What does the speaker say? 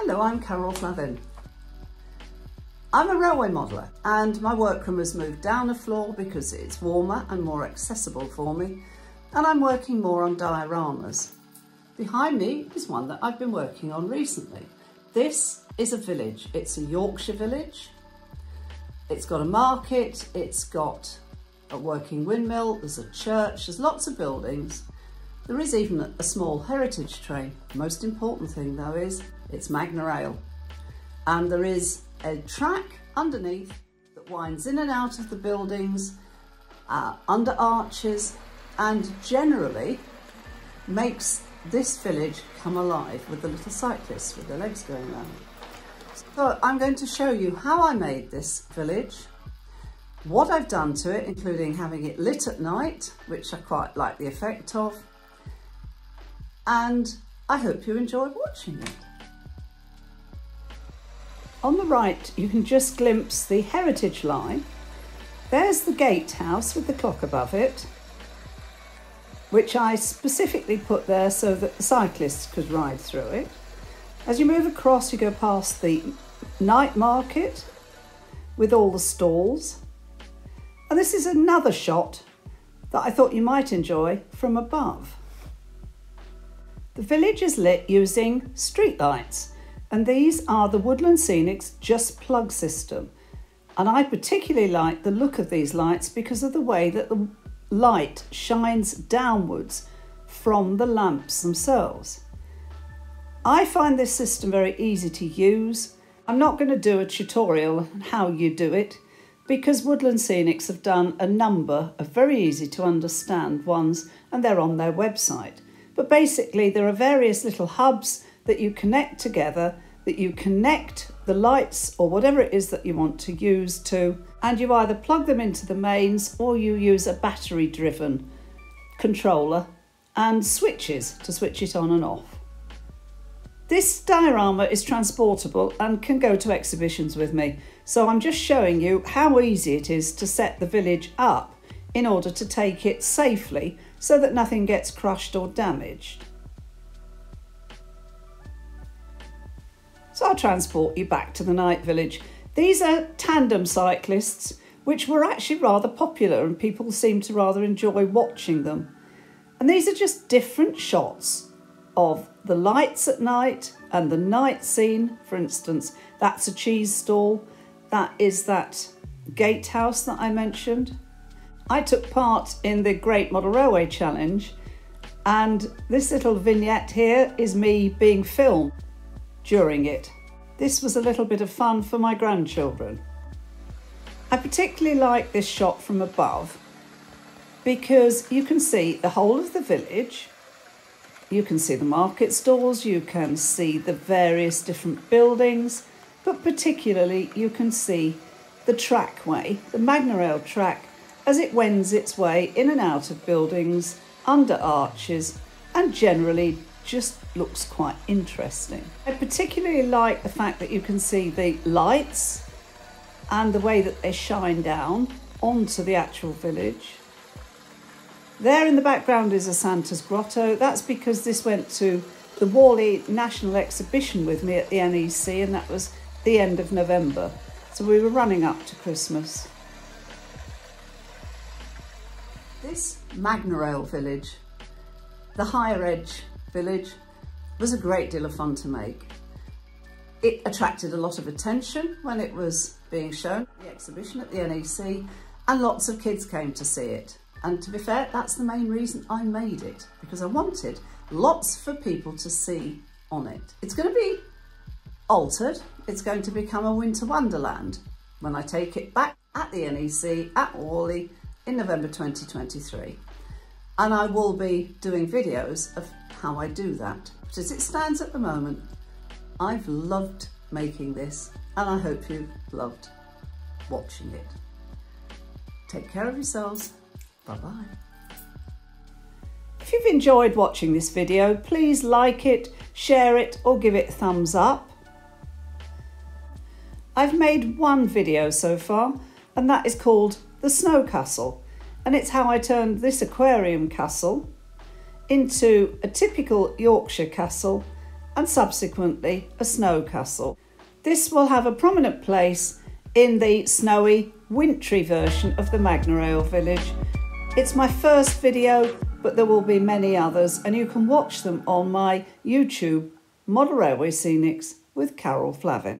Hello, I'm Carol Flavin. I'm a railway modeller and my workroom has moved down a floor because it's warmer and more accessible for me, and I'm working more on dioramas. Behind me is one that I've been working on recently. This is a village. It's a Yorkshire village. It's got a market, it's got a working windmill, there's a church, there's lots of buildings. There is even a small heritage train. The most important thing though is it's Magnorail. And there is a track underneath that winds in and out of the buildings, under arches, and generally makes this village come alive with the little cyclists with their legs going around. So I'm going to show you how I made this village, what I've done to it, including having it lit at night, which I quite like the effect of, and I hope you enjoy watching it. On the right, you can just glimpse the heritage line. There's the gatehouse with the clock above it, which I specifically put there so that the cyclists could ride through it. As you move across, you go past the night market with all the stalls. And this is another shot that I thought you might enjoy from above. The village is lit using street lights, and these are the Woodland Scenics Just Plug system. And I particularly like the look of these lights because of the way that the light shines downwards from the lamps themselves. I find this system very easy to use. I'm not going to do a tutorial on how you do it because Woodland Scenics have done a number of very easy to understand ones, and they're on their website. But basically there are various little hubs that you connect together, that you connect the lights or whatever it is that you want to use to, and you either plug them into the mains or you use a battery driven controller and switches to switch it on and off. This diorama is transportable and can go to exhibitions with me, so I'm just showing you how easy it is to set the village up in order to take it safely so that nothing gets crushed or damaged. So I'll transport you back to the night village. These are tandem cyclists, which were actually rather popular and people seem to rather enjoy watching them. And these are just different shots of the lights at night and the night scene. For instance, that's a cheese stall. That is that gatehouse that I mentioned. I took part in the Great Model Railway Challenge, and this little vignette here is me being filmed during it. This was a little bit of fun for my grandchildren. I particularly like this shot from above because you can see the whole of the village, you can see the market stalls, you can see the various different buildings, but particularly you can see the trackway, the Magnorail track, as it wends its way in and out of buildings, under arches, and generally just looks quite interesting. I particularly like the fact that you can see the lights and the way that they shine down onto the actual village. There in the background is a Santa's grotto. That's because this went to the Worley National Exhibition with me at the NEC, and that was the end of November. So we were running up to Christmas. This Magnorail Village, the Higher Edge village, was a great deal of fun to make. It attracted a lot of attention when it was being shown at the exhibition at the NEC, and lots of kids came to see it. And to be fair, that's the main reason I made it, because I wanted lots for people to see on it. It's going to be altered. It's going to become a winter wonderland when I take it back at the NEC at Worley in November 2023. And I will be doing videos of how I do that. But as it stands at the moment, I've loved making this, and I hope you've loved watching it. Take care of yourselves. Bye-bye. If you've enjoyed watching this video, please like it, share it, or give it a thumbs up. I've made one video so far, and that is called The Snow Castle, and it's how I turned this aquarium castle into a typical Yorkshire castle and subsequently a snow castle. This will have a prominent place in the snowy, wintry version of the Magnorail Village. It's my first video, but there will be many others, and you can watch them on my YouTube, Model Railway Scenics with Carol Flavin.